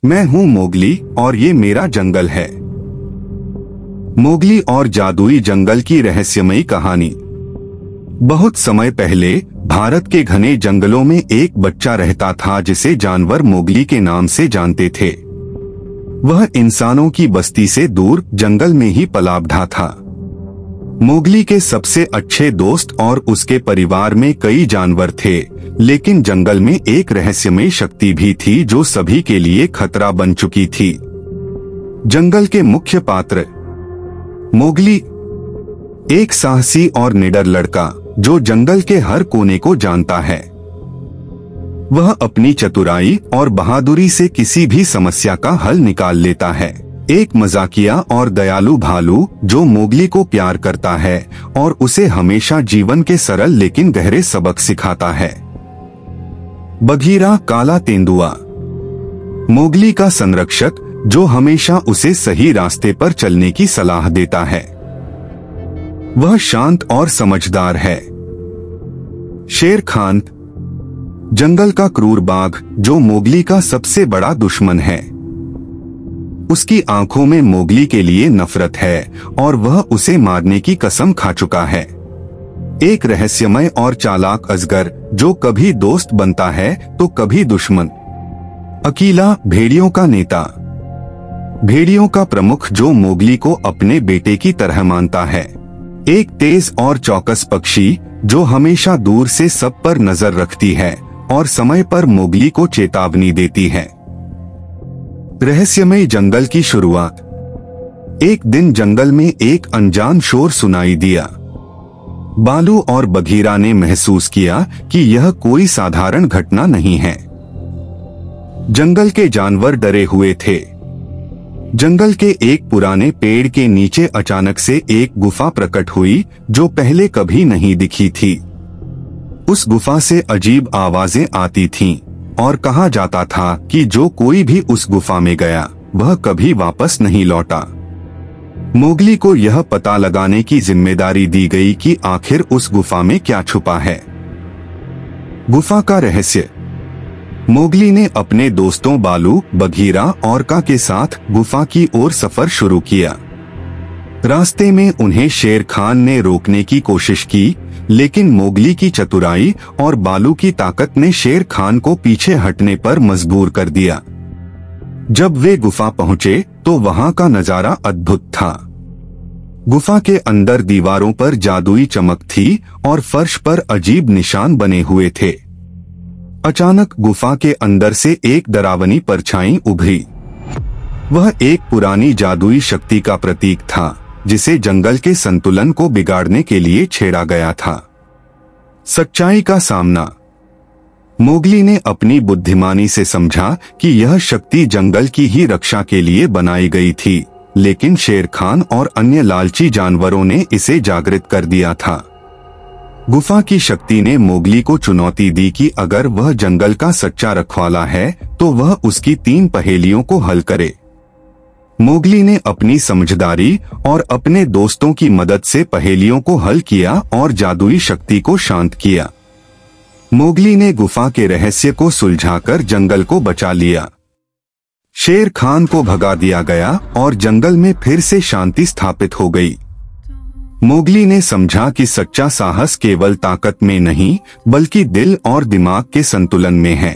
मैं हूँ मोगली और ये मेरा जंगल है। मोगली और जादुई जंगल की रहस्यमयी कहानी। बहुत समय पहले भारत के घने जंगलों में एक बच्चा रहता था जिसे जानवर मोगली के नाम से जानते थे। वह इंसानों की बस्ती से दूर जंगल में ही पला बढ़ा था। मोगली के सबसे अच्छे दोस्त और उसके परिवार में कई जानवर थे, लेकिन जंगल में एक रहस्यमयी शक्ति भी थी जो सभी के लिए खतरा बन चुकी थी। जंगल के मुख्य पात्र मोगली, एक साहसी और निडर लड़का जो जंगल के हर कोने को जानता है। वह अपनी चतुराई और बहादुरी से किसी भी समस्या का हल निकाल लेता है। एक मजाकिया और दयालु भालू जो मोगली को प्यार करता है और उसे हमेशा जीवन के सरल लेकिन गहरे सबक सिखाता है। बघीरा, काला तेंदुआ, मोगली का संरक्षक जो हमेशा उसे सही रास्ते पर चलने की सलाह देता है। वह शांत और समझदार है। शेर खान, जंगल का क्रूर बाघ जो मोगली का सबसे बड़ा दुश्मन है। उसकी आंखों में मोगली के लिए नफरत है और वह उसे मारने की कसम खा चुका है। एक रहस्यमय और चालाक अजगर जो कभी दोस्त बनता है तो कभी दुश्मन। अकीला, भेड़ियों का नेता, भेड़ियों का प्रमुख जो मोगली को अपने बेटे की तरह मानता है। एक तेज और चौकस पक्षी जो हमेशा दूर से सब पर नजर रखती है और समय पर मोगली को चेतावनी देती है। रहस्यमय जंगल की शुरुआत। एक दिन जंगल में एक अनजान शोर सुनाई दिया। बालू और बघीरा ने महसूस किया कि यह कोई साधारण घटना नहीं है। जंगल के जानवर डरे हुए थे। जंगल के एक पुराने पेड़ के नीचे अचानक से एक गुफा प्रकट हुई जो पहले कभी नहीं दिखी थी। उस गुफा से अजीब आवाजें आती थीं और कहा जाता था कि जो कोई भी उस गुफा में गया वह कभी वापस नहीं लौटा। मोगली को यह पता लगाने की जिम्मेदारी दी गई कि आखिर उस गुफा में क्या छुपा है। गुफा का रहस्य। मोगली ने अपने दोस्तों बालू, बघीरा और का के साथ गुफा की ओर सफर शुरू किया। रास्ते में उन्हें शेर खान ने रोकने की कोशिश की, लेकिन मोगली की चतुराई और बालू की ताकत ने शेर खान को पीछे हटने पर मजबूर कर दिया। जब वे गुफा पहुंचे तो वहां का नजारा अद्भुत था। गुफा के अंदर दीवारों पर जादुई चमक थी और फर्श पर अजीब निशान बने हुए थे। अचानक गुफा के अंदर से एक डरावनी परछाई उभरी। वह एक पुरानी जादुई शक्ति का प्रतीक था जिसे जंगल के संतुलन को बिगाड़ने के लिए छेड़ा गया था। सच्चाई का सामना। मोगली ने अपनी बुद्धिमानी से समझा कि यह शक्ति जंगल की ही रक्षा के लिए बनाई गई थी, लेकिन शेर खान और अन्य लालची जानवरों ने इसे जागृत कर दिया था। गुफा की शक्ति ने मोगली को चुनौती दी कि अगर वह जंगल का सच्चा रखवाला है तो वह उसकी 3 पहेलियों को हल करे। मोगली ने अपनी समझदारी और अपने दोस्तों की मदद से पहेलियों को हल किया और जादुई शक्ति को शांत किया। मोगली ने गुफा के रहस्य को सुलझाकर जंगल को बचा लिया। शेर खान को भगा दिया गया और जंगल में फिर से शांति स्थापित हो गई। मोगली ने समझा कि सच्चा साहस केवल ताकत में नहीं बल्कि दिल और दिमाग के संतुलन में है।